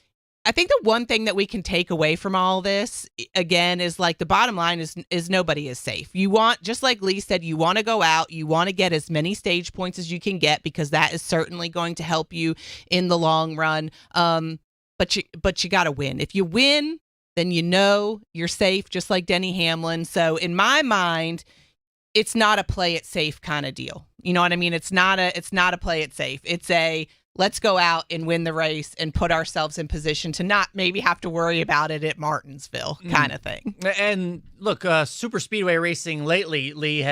one thing that we can take away from all this, again, is like the bottom line is nobody is safe. You want, just like Lee said, you want to go out, you want to get as many stage points as you can get, because that is certainly going to help you in the long run. But you got to win. If you win, then you're safe, just like Denny Hamlin. So in my mind, it's not a play it safe kind of deal. You know what I mean? It's not a play it safe. It's a let's go out and win the race and put ourselves in position to not maybe have to worry about it at Martinsville kind of thing. And look, super speedway racing lately, Lee,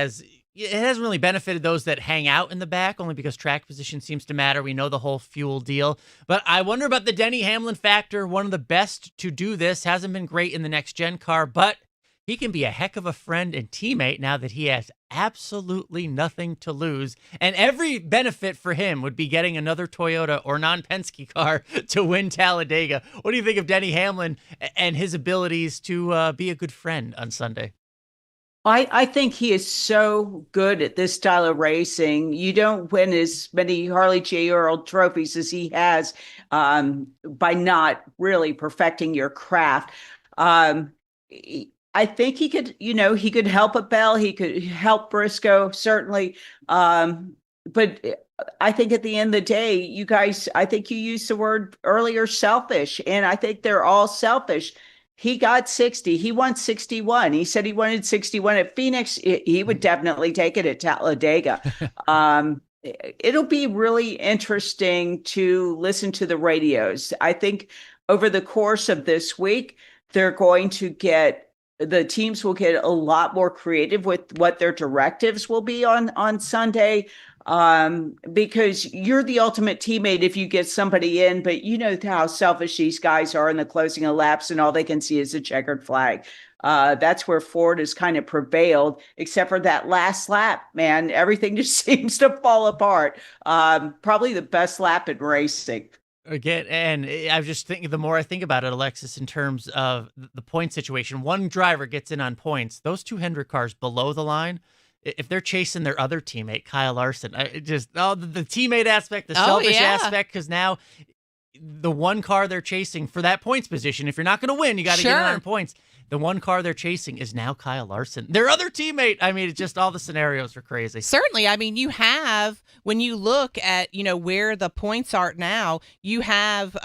it hasn't really benefited those that hang out in the back, only because track position seems to matter. We know the whole fuel deal. But I wonder about the Denny Hamlin factor. One of the best to do this. Hasn't been great in the next-gen car, but he can be a heck of a friend and teammate now that he has absolutely nothing to lose. And every benefit for him would be getting another Toyota or non-Penske car to win Talladega. What do you think of Denny Hamlin and his abilities to be a good friend on Sunday? I think he is so good at this style of racing. You don't win as many Harley J. Earl trophies as he has by not really perfecting your craft. I think he could, he could help a Bell. He could help Briscoe, certainly. But I think at the end of the day, you guys, I think you used the word earlier, selfish. And I think they're all selfish. He got 60. He won 61. He said he wanted 61 at Phoenix. He would definitely take it at Talladega. It'll be really interesting to listen to the radios. I think over the course of this week, the teams will get a lot more creative with what their directives will be on Sunday. Because you're the ultimate teammate if you get somebody in, but you know how selfish these guys are in the closing of laps, and all they can see is a checkered flag. That's where Ford has kind of prevailed, except for that last lap, man. Everything just seems to fall apart. Probably the best lap in racing. Again, and I was just thinking, the more I think about it, Alexis, in terms of the point situation, one driver gets in on points. Those two Hendrick cars below the line, if they're chasing their other teammate, Kyle Larson, the teammate aspect, the selfish aspect, because now the one car they're chasing for that points position, if you're not going to win, you got to get on points. The one car they're chasing is now Kyle Larson, their other teammate. I mean, it's just all the scenarios are crazy. Certainly. I mean, you have, when you look at, where the points are now, you have,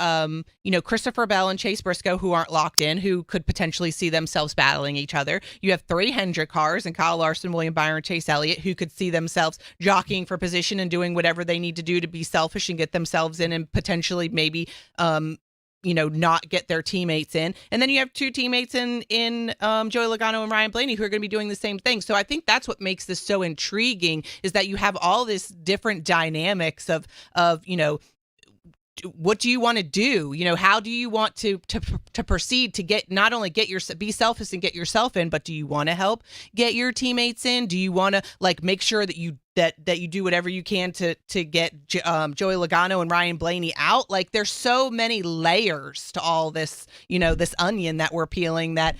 Christopher Bell and Chase Briscoe who aren't locked in, who could potentially see themselves battling each other. You have 3 Hendrick cars and Kyle Larson, William Byron, Chase Elliott, who could see themselves jockeying for position and doing whatever they need to do to be selfish and get themselves in and potentially maybe, not get their teammates in. And then you have 2 teammates in Joey Logano and Ryan Blaney who are going to be doing the same thing. So I think that's what makes this so intriguing, is that you have all this different dynamics of what do you want to do? How do you want to proceed to get, not only be selfish and get yourself in, but do you want to help get your teammates in? Do you want to make sure that you do whatever you can to get Joey Logano and Ryan Blaney out? There's so many layers to all this, this onion that we're peeling, that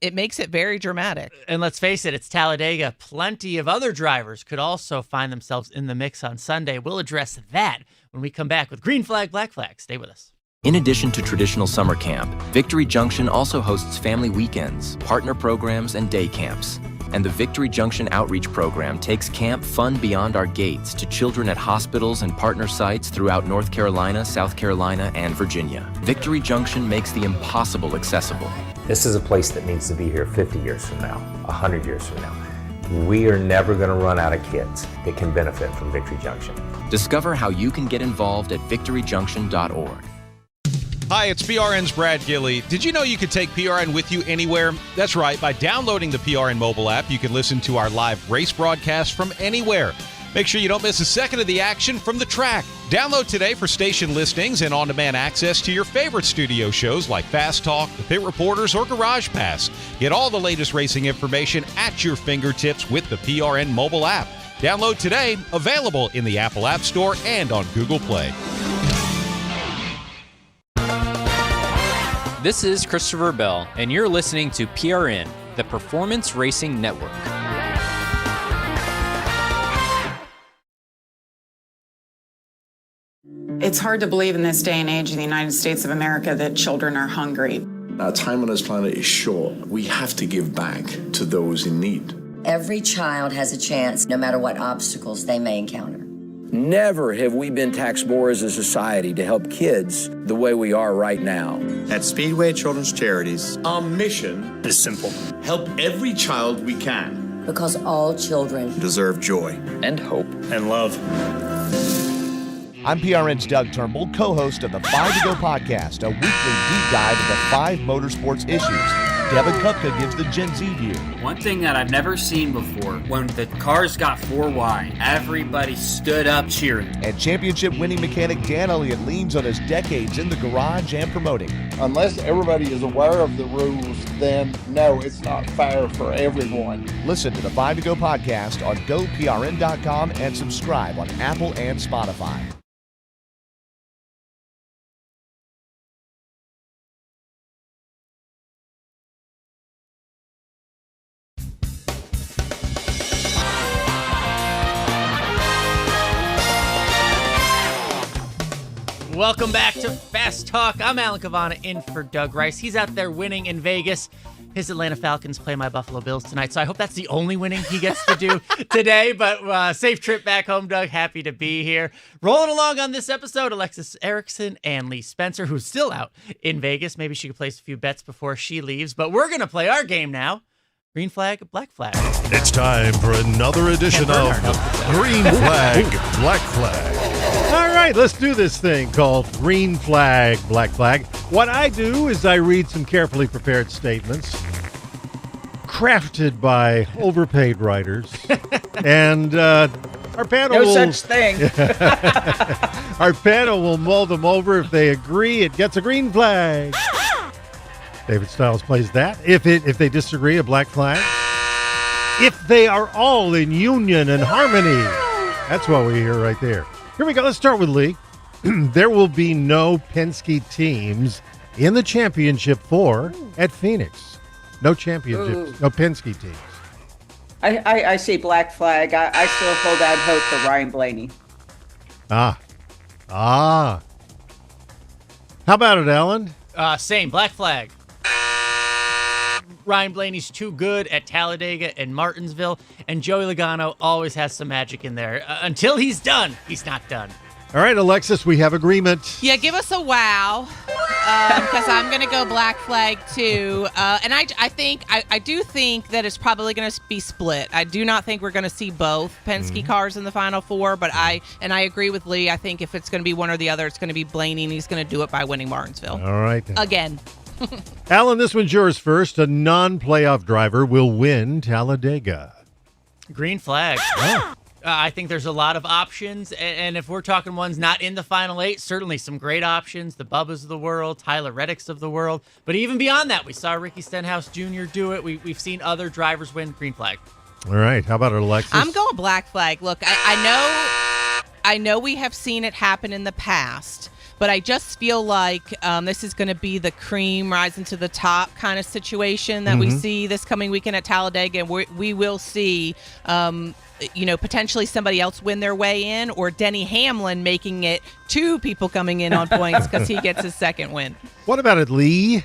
it makes it very dramatic. And let's face it, it's Talladega. Plenty of other drivers could also find themselves in the mix on Sunday. We'll address that when we come back with Green Flag, Black Flag. Stay with us. In addition to traditional summer camp, Victory Junction also hosts family weekends, partner programs, and day camps. And the Victory Junction Outreach Program takes camp fun beyond our gates to children at hospitals and partner sites throughout North Carolina, South Carolina, and Virginia. Victory Junction makes the impossible accessible. This is a place that needs to be here 50 years from now, 100 years from now. We are never going to run out of kids that can benefit from Victory Junction. Discover how you can get involved at victoryjunction.org. Hi, it's PRN's Brad Gilley. Did you know you could take PRN with you anywhere? That's right. By downloading the PRN mobile app, you can listen to our live race broadcast from anywhere. Make sure you don't miss a second of the action from the track. Download today for station listings and on-demand access to your favorite studio shows like Fast Talk, The Pit Reporters, or Garage Pass. Get all the latest racing information at your fingertips with the PRN mobile app. Download today, available in the Apple App Store and on Google Play. This is Christopher Bell, and you're listening to PRN, the Performance Racing Network. It's hard to believe in this day and age in the United States of America that children are hungry. Our time on this planet is short. We have to give back to those in need. Every child has a chance, no matter what obstacles they may encounter. Never have we been taxed more as a society to help kids the way we are right now. At Speedway Children's Charities, our mission is simple. Help every child we can. Because all children deserve joy and hope and love. I'm PRN's Doug Turnbull, co-host of the 5 to Go podcast, a weekly deep dive into 5 motorsports issues. Devin Kupka gives the Gen Z view. One thing that I've never seen before, when the cars got 4 wide, everybody stood up cheering. And championship-winning mechanic Dan Elliott leans on his decades in the garage and promoting. Unless everybody is aware of the rules, then no, it's not fair for everyone. Listen to the 5 to Go podcast on GoPRN.com and subscribe on Apple and Spotify. Welcome back to Fast Talk. I'm Alan Cavana in for Doug Rice. He's out there winning in Vegas. His Atlanta Falcons play my Buffalo Bills tonight, so I hope that's the only winning he gets to do today. But safe trip back home, Doug. Happy to be here. Rolling along on this episode, Alexis Erickson and Lee Spencer, who's still out in Vegas. Maybe she could place a few bets before she leaves. But we're going to play our game now. Green flag, black flag. It's time for another edition of Green Flag, Black Flag. All right, let's do this thing called Green Flag, Black Flag. What I do is I read some carefully prepared statements crafted by overpaid writers. And our panel No will... such thing. Our panel will mull them over. If they agree, it gets a green flag. David Stiles plays that. If they disagree, a black flag. If they are all in union and harmony. That's what we hear right there. Here we go. Let's start with Lee. There will be no Penske teams in the championship 4 at Phoenix. No championships, no Penske teams. I say black flag. I still hold out hope for Ryan Blaney. How about it, Alan? Same, black flag. Ryan Blaney's too good at Talladega and Martinsville, and Joey Logano always has some magic in there. Until he's done, he's not done. All right, Alexis, we have agreement. Yeah, give us a wow, because I'm going to go black flag too. And I do think that it's probably going to be split. I do not think we're going to see both Penske cars in the Final 4, but I agree with Lee. I think if it's going to be one or the other, it's going to be Blaney, and he's going to do it by winning Martinsville. All right. Again. Alan, this one's yours first. A non-playoff driver will win Talladega. Green flag. Oh. I think there's a lot of options, and if we're talking ones not in the Final 8, certainly some great options, the Bubbas of the world, Tyler Reddicks of the world. But even beyond that, we saw Ricky Stenhouse Jr. do it. We've seen other drivers win. Green flag. All right. How about it, Alexis? I'm going black flag. Look, I know we have seen it happen in the past, but I just feel like this is going to be the cream rising to the top kind of situation that we see this coming weekend at Talladega. And we will see, potentially somebody else win their way in, or Denny Hamlin making it 2 people coming in on points because he gets his second win. What about it, Lee?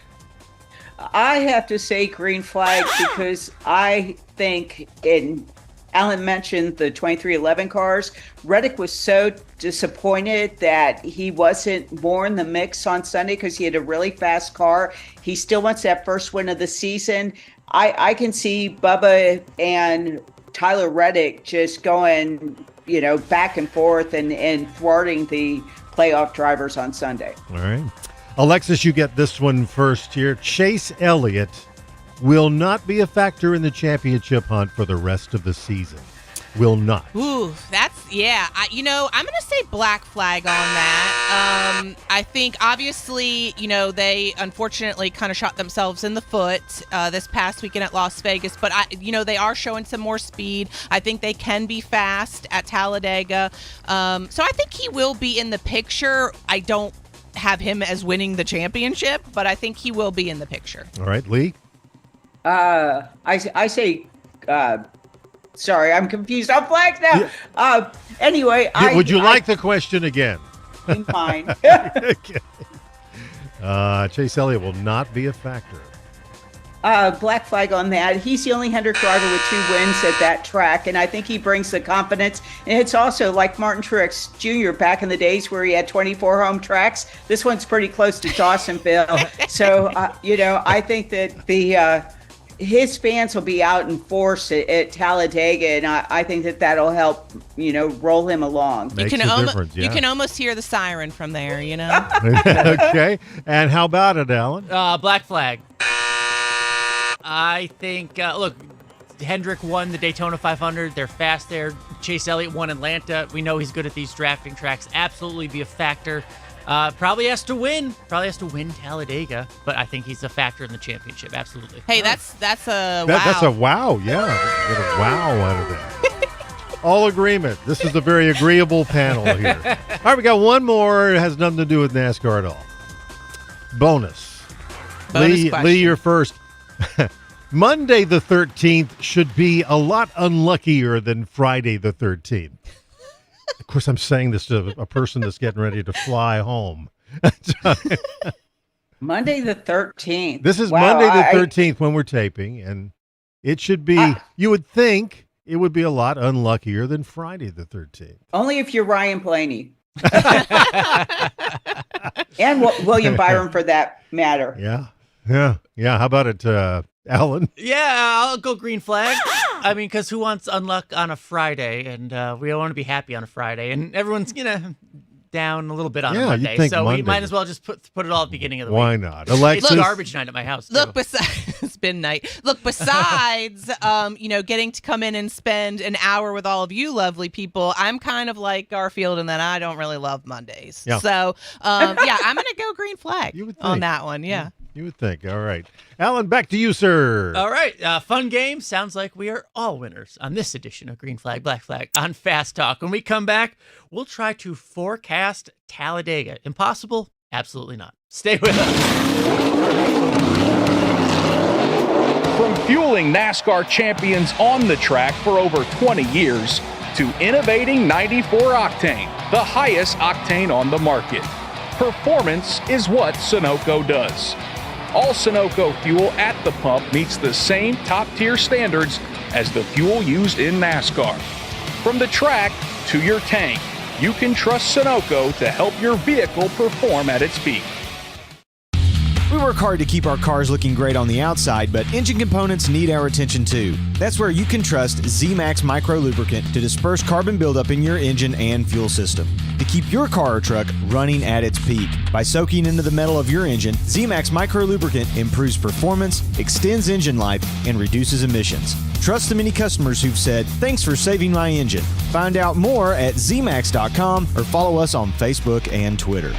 I have to say green flag because I think Alan mentioned the 2311 cars. Reddick was so disappointed that he wasn't more in the mix on Sunday because he had a really fast car. He still wants that first win of the season. I can see Bubba and Tyler Reddick just going, back and forth and thwarting the playoff drivers on Sunday. All right. Alexis, you get this one first here. Chase Elliott will not be a factor in the championship hunt for the rest of the season. Will not. Ooh, I'm going to say black flag on that. I think, obviously, they unfortunately kind of shot themselves in the foot this past weekend at Las Vegas, but, they are showing some more speed. I think they can be fast at Talladega. So I think he will be in the picture. I don't have him as winning the championship, but I think he will be in the picture. All right, Lee? I say, sorry, I'm confused. I'm blank now. Yeah. Anyway, would you like the question again? Fine. Okay. Chase Elliott will not be a factor. Black flag on that. He's the only Hendrick driver with 2 wins at that track, and I think he brings the confidence. And it's also like Martin Truex Jr. back in the days where he had 24 home tracks. This one's pretty close to Dawsonville. So, I think that his fans will be out in force at Talladega, and I think that'll help, roll him along. Makes You can, a difference, yeah. you can almost hear the siren from there, you know? Okay. And how about it, Alan? Black flag. I think, look, Hendrick won the Daytona 500. They're fast there. Chase Elliott won Atlanta. We know he's good at these drafting tracks. Absolutely be a factor. Probably has to win Talladega, but I think he's a factor in the championship. Absolutely. Hey, that's a wow. That's a wow, yeah. Get a wow out of that. All agreement. This is a very agreeable panel here. All right, we got one more. It has nothing to do with NASCAR at all. Bonus question. Lee, you're first. Monday the 13th should be a lot unluckier than Friday the 13th. Of course, I'm saying this to a person that's getting ready to fly home. Monday the 13th. This is Wow, Monday the 13th when we're taping, and it should be, you would think it would be a lot unluckier than Friday the 13th. Only if you're Ryan Blaney. And William Byron, for that matter. Yeah. How about it, Alan? Yeah, I'll go green flag. I mean, because who wants unluck on a Friday? And we don't want to be happy on a Friday. And everyone's, down a little bit on a Monday. you'd think So Monday. We might as well just put it all at the beginning of the Why week. not? Alexis? It's garbage night at my house, too. Look, it's been night. Look, besides, getting to come in and spend an hour with all of you lovely people, I'm kind of like Garfield in that I don't really love Mondays. Yeah. So, I'm going to go green flag on that one. Yeah. You would think. All right. Alan, back to you, sir. All right. Fun game. Sounds like we are all winners on this edition of Green Flag, Black Flag on Fast Talk. When we come back, we'll try to forecast Talladega. Impossible? Absolutely not. Stay with us. From fueling NASCAR champions on the track for over 20 years to innovating 94 Octane, the highest octane on the market. Performance is what Sunoco does. All Sunoco fuel at the pump meets the same top-tier standards as the fuel used in NASCAR. From the track to your tank, you can trust Sunoco to help your vehicle perform at its peak. We work hard to keep our cars looking great on the outside, but engine components need our attention too. That's where you can trust Z-Max Micro Lubricant to disperse carbon buildup in your engine and fuel system to keep your car or truck running at its peak. By soaking into the metal of your engine, Z-Max Micro Lubricant improves performance, extends engine life, and reduces emissions. Trust the many customers who've said, "Thanks for saving my engine." Find out more at zmax.com or follow us on Facebook and Twitter.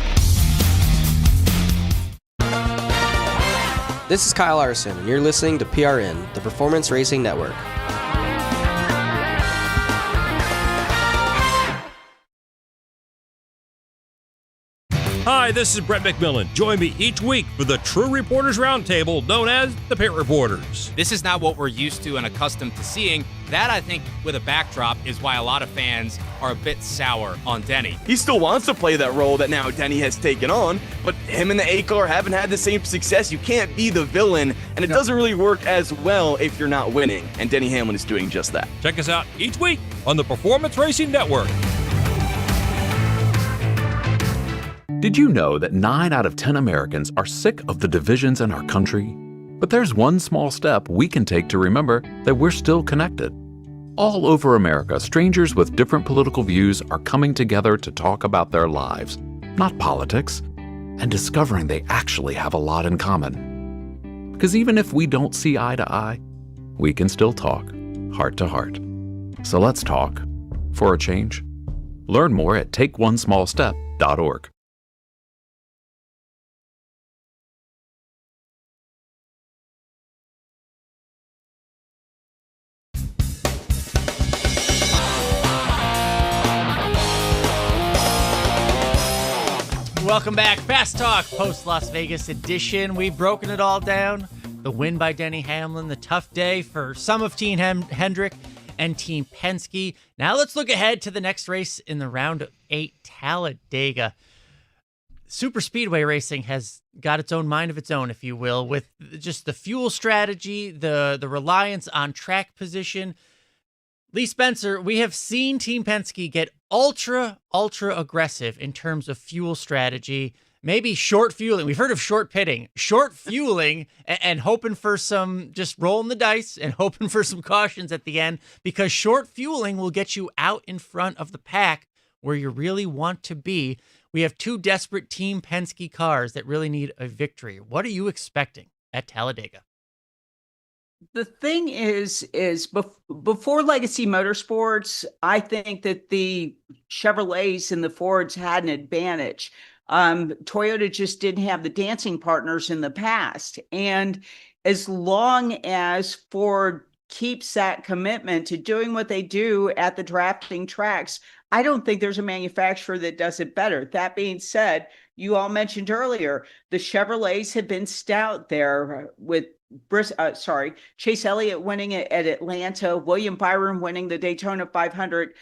This is Kyle Larson, and you're listening to PRN, the Performance Racing Network. Hi, this is Brett McMillan. Join me each week for the True Reporters Roundtable, known as the Pit Reporters. This is not what we're used to and accustomed to seeing. That, I think, with a backdrop, is why a lot of fans are a bit sour on Denny. He still wants to play that role that now Denny has taken on, but him and the A-car haven't had the same success. You can't be the villain, and it doesn't really work as well if you're not winning, and Denny Hamlin is doing just that. Check us out each week on the Performance Racing Network. Did you know that 9 out of 10 Americans are sick of the divisions in our country? But there's one small step we can take to remember that we're still connected. All over America, strangers with different political views are coming together to talk about their lives, not politics, and discovering they actually have a lot in common. Because even if we don't see eye to eye, we can still talk, heart to heart. So let's talk, for a change. Learn more at takeonesmallstep.org. Welcome back. Fast Talk, post-Las Vegas edition. We've broken it all down. The win by Denny Hamlin, the tough day for some of Team Hendrick and Team Penske. Now let's look ahead to the next race in the round of 8, Talladega. Super Speedway racing has got its own mind of its own, if you will, with just the fuel strategy, the reliance on track position. Lee Spencer, we have seen Team Penske get ultra aggressive in terms of fuel strategy. maybe short fueling. We've heard of short pitting, short fueling, and hoping for some, just rolling the dice and hoping for some cautions at the end, because short fueling will get you out in front of the pack where you really want to be. We have two desperate Team Penske cars that really need a victory. What are you expecting at Talladega? The thing is before Legacy Motorsports, I think that the Chevrolets and the Fords had an advantage. Toyota just didn't have the dancing partners in the past. And as long as Ford keeps that commitment to doing what they do at the drafting tracks, I don't think there's a manufacturer that does it better. That being said, you all mentioned earlier, the Chevrolets have been stout there with Chase Elliott winning it at Atlanta, William Byron winning the Daytona 500.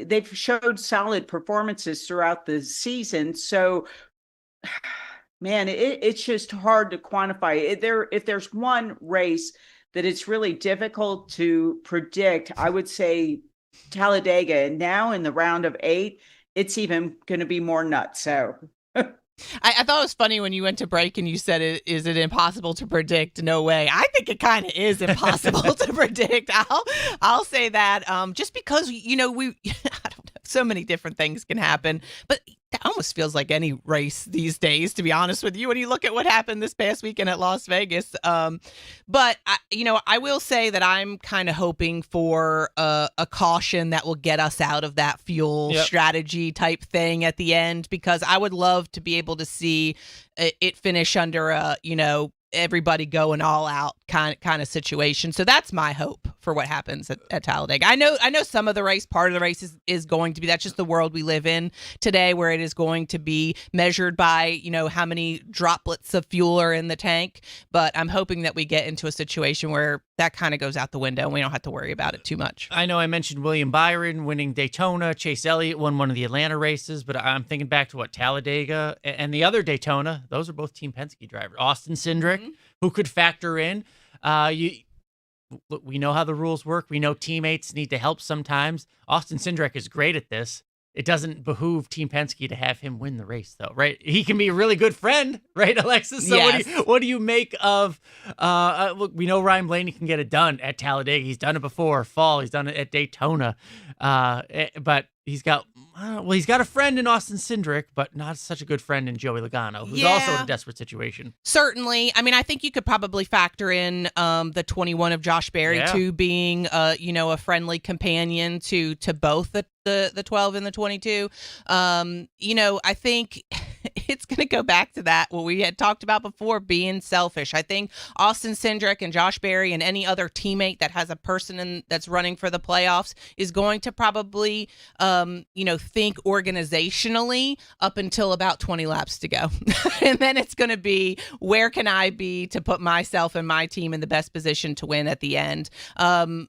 They've showed solid performances throughout the season. So, man, it's just hard to quantify. If there's one race that it's really difficult to predict, I would say Talladega. And now in the round of 8, it's even going to be more nuts. So I thought it was funny when you went to break and you said, is it impossible to predict? No way. I think it kind of is impossible to predict. I'll say that just because, I don't know, so many different things can happen. But that almost feels like any race these days, to be honest with you, when you look at what happened this past weekend at Las Vegas. But I will say that I'm kind of hoping for a caution that will get us out of that fuel strategy type thing at the end, because I would love to be able to see it finish under a, everybody going all out kind of situation. So that's my hope for what happens at Talladega. I know some of the race, part of the race is going to be, that's just the world we live in today, where it is going to be measured by, how many droplets of fuel are in the tank. But I'm hoping that we get into a situation where that kind of goes out the window and we don't have to worry about it too much. I know I mentioned William Byron winning Daytona. Chase Elliott won one of the Atlanta races, but I'm thinking back to Talladega and the other Daytona. Those are both Team Penske drivers. Austin Cindric, who could factor in. We know how the rules work. We know teammates need to help sometimes. Austin Cindric is great at this. It doesn't behoove Team Penske to have him win the race, though, right? He can be a really good friend, right, Alexis? So yes. What do you make of, look, we know Ryan Blaney can get it done at Talladega. He's done it before, fall. He's done it at Daytona. But he's got a friend in Austin Cindric, but not such a good friend in Joey Logano, who's also in a desperate situation. Certainly. I mean, I think you could probably factor in the 21 of Josh Berry too, being a friendly companion to both the 12 and the 22. I think it's going to go back to that, what we had talked about before, being selfish. I think Austin Cindric and Josh Berry and any other teammate that has a person that's running for the playoffs is going to probably, think organizationally up until about 20 laps to go. And then it's going to be, where can I be to put myself and my team in the best position to win at the end? And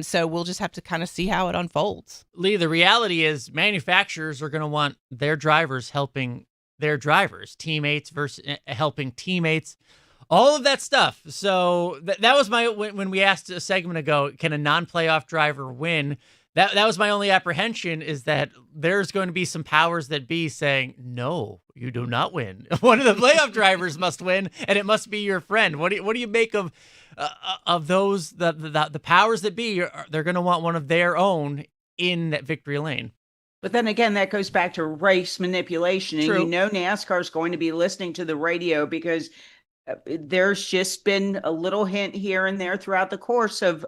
so we'll just have to kind of see how it unfolds. Lee, the reality is manufacturers are going to want their drivers helping their drivers, teammates versus helping teammates, all of that stuff. So that was when we asked a segment ago, can a non-playoff driver win? That was my only apprehension, is that there's going to be some powers that be saying, no, you do not win. One of the playoff drivers must win, and it must be your friend. What do you make of those, the powers that be? They're going to want one of their own in that victory lane. But then again, that goes back to race manipulation. And True. NASCAR is going to be listening to the radio, because there's just been a little hint here and there throughout the course of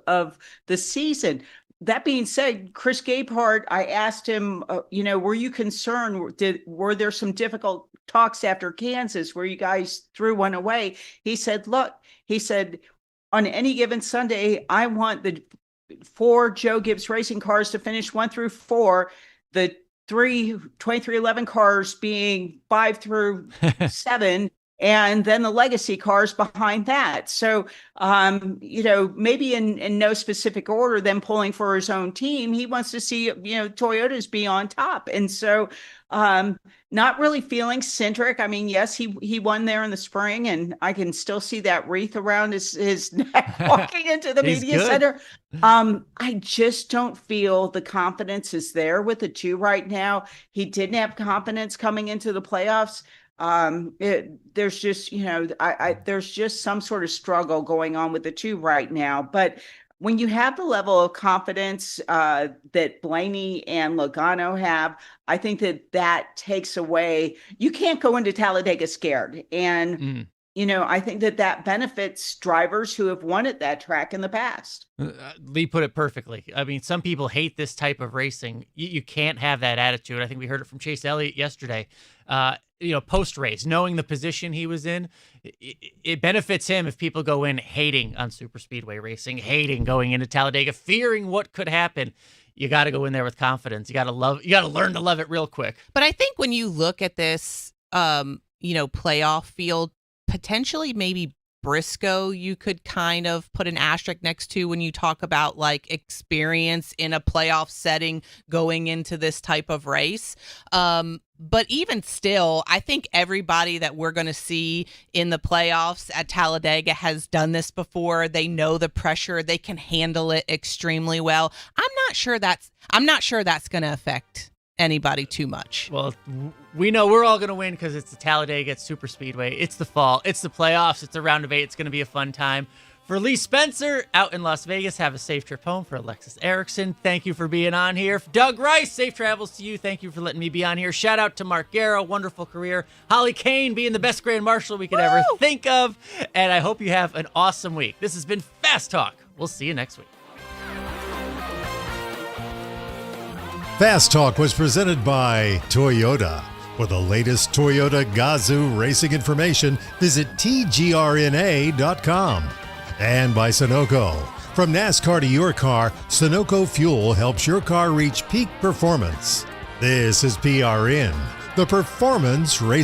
the season. That being said, Chris Gabehart, I asked him, were you concerned? Were there some difficult talks after Kansas where you guys threw one away? He said, on any given Sunday, I want the 4 Joe Gibbs racing cars to finish 1 through 4, the 3 2311 cars being 5 through 7, and then the legacy cars behind that. So, maybe in no specific order, then pulling for his own team, he wants to see, Toyotas be on top. And so, not really feeling Cindric. I mean, yes, he won there in the spring, and I can still see that wreath around his neck walking into the media center. I just don't feel the confidence is there with the two right now. He didn't have confidence coming into the playoffs. There's just, there's just some sort of struggle going on with the two right now. But when you have the level of confidence that Blaney and Logano have, I think that takes away. You can't go into Talladega scared. And, I think that benefits drivers who have won at that track in the past. Lee put it perfectly. I mean, some people hate this type of racing. You can't have that attitude. I think we heard it from Chase Elliott yesterday. Post-race, knowing the position he was in, it benefits him if people go in hating on super speedway racing, hating going into Talladega, fearing what could happen. You got to go in there with confidence. You got to learn to love it real quick. But I think when you look at this, playoff field, potentially maybe Briscoe, you could kind of put an asterisk next to when you talk about like experience in a playoff setting going into this type of race. But even still, I think everybody that we're going to see in the playoffs at Talladega has done this before. They know the pressure. They can handle it extremely well. I'm not sure that's going to affect anybody too much. Well, we know we're all going to win because it's the Talladega, it's super speedway, it's the fall, it's the playoffs, it's a round of 8. It's going to be a fun time. For Lee Spencer out in Las Vegas, have a safe trip home. For Alexis Erickson, thank you for being on here. For Doug Rice, safe travels to you. Thank you for letting me be on here. Shout out to Mark Garrow, wonderful career. Holly Kane being the best Grand Marshal we could ever think of. And I hope you have an awesome week. This has been Fast Talk. We'll see you next week. Fast Talk was presented by Toyota. For the latest Toyota Gazoo racing information, visit tgrna.com. And by Sunoco. From NASCAR to your car, Sunoco Fuel helps your car reach peak performance. This is PRN, the Performance Racing